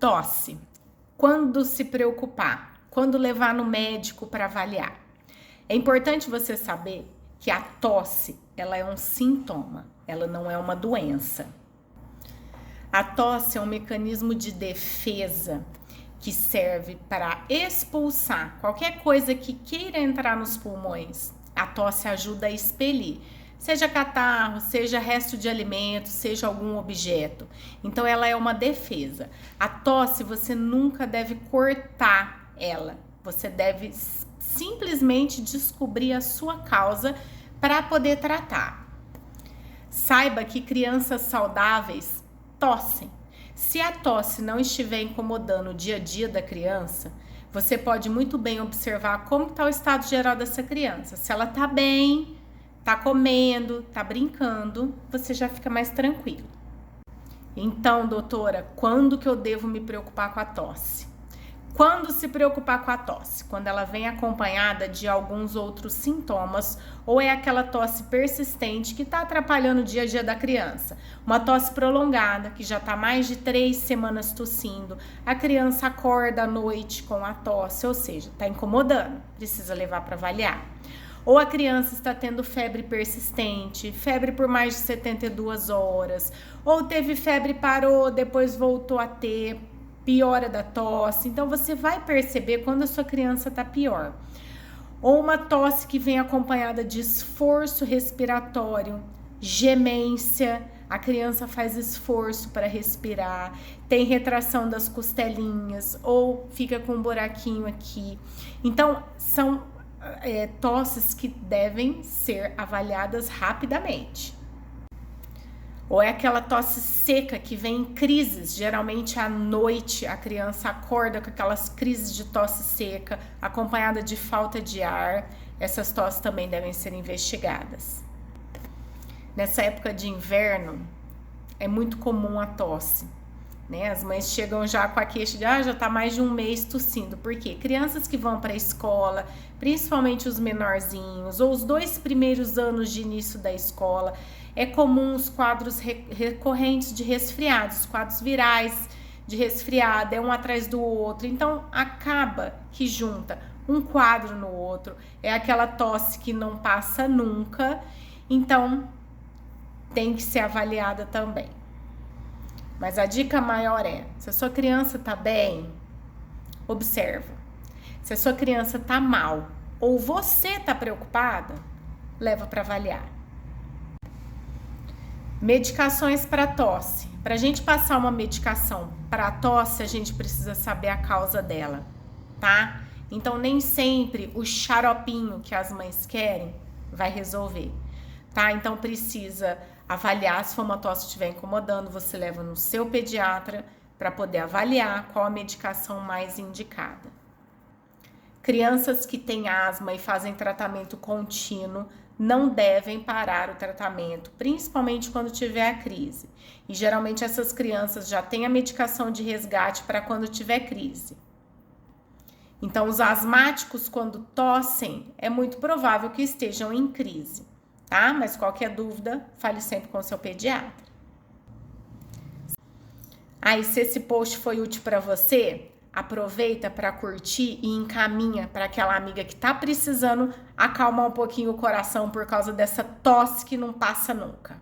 Tosse. Quando se preocupar? Quando levar no médico para avaliar? É importante você saber que a tosse, ela é um sintoma, ela não é uma doença. A tosse é um mecanismo de defesa que serve para expulsar qualquer coisa que queira entrar nos pulmões. A tosse ajuda a expelir, seja catarro, seja resto de alimento, seja algum objeto. Então ela é uma defesa. A tosse você nunca deve cortar ela. Você deve simplesmente descobrir a sua causa para poder tratar. Saiba que crianças saudáveis tossem. Se a tosse não estiver incomodando o dia a dia da criança, você pode muito bem observar como está o estado geral dessa criança. Se ela está bem, está comendo, está brincando, você já fica mais tranquilo. Então, doutora, quando que eu devo me preocupar com a tosse? Quando se preocupar com a tosse? Quando ela vem acompanhada de alguns outros sintomas ou é aquela tosse persistente que está atrapalhando o dia a dia da criança. Uma tosse prolongada, que já está mais de 3 semanas tossindo. A criança acorda à noite com a tosse, ou seja, está incomodando, precisa levar para avaliar. Ou a criança está tendo febre persistente, febre por mais de 72 horas. Ou teve febre, parou, depois voltou a ter, piora da tosse. Então você vai perceber quando a sua criança está pior. Ou uma tosse que vem acompanhada de esforço respiratório, gemência, a criança faz esforço para respirar, tem retração das costelinhas ou fica com um buraquinho aqui. Então são tosses que devem ser avaliadas rapidamente. Ou é aquela tosse seca que vem em crises, geralmente à noite a criança acorda com aquelas crises de tosse seca, acompanhada de falta de ar. Essas tosses também devem ser investigadas. Nessa época de inverno, é muito comum a tosse, né? As mães chegam já com a queixa de já tá mais de um mês tossindo. Por quê? Crianças que vão para a escola, principalmente os menorzinhos, ou os 2 primeiros anos de início da escola, é comum os quadros recorrentes de resfriados, quadros virais de resfriado, é um atrás do outro. Então, acaba que junta um quadro no outro, é aquela tosse que não passa nunca, então tem que ser avaliada também. Mas a dica maior é, se a sua criança tá bem, observa. Se a sua criança tá mal ou você tá preocupada, leva para avaliar. Medicações para tosse. Para a gente passar uma medicação para tosse, a gente precisa saber a causa dela, tá? Então, nem sempre o xaropinho que as mães querem vai resolver, tá? Então, precisa avaliar se for uma tosse que estiver incomodando, você leva no seu pediatra para poder avaliar qual a medicação mais indicada. Crianças que têm asma e fazem tratamento contínuo não devem parar o tratamento, principalmente quando tiver a crise. E geralmente essas crianças já têm a medicação de resgate para quando tiver crise. Então, os asmáticos, quando tossem, é muito provável que estejam em crise, tá? Mas qualquer dúvida, fale sempre com o seu pediatra. Aí, se esse post foi útil para você, aproveita para curtir e encaminha para aquela amiga que tá precisando acalmar um pouquinho o coração por causa dessa tosse que não passa nunca.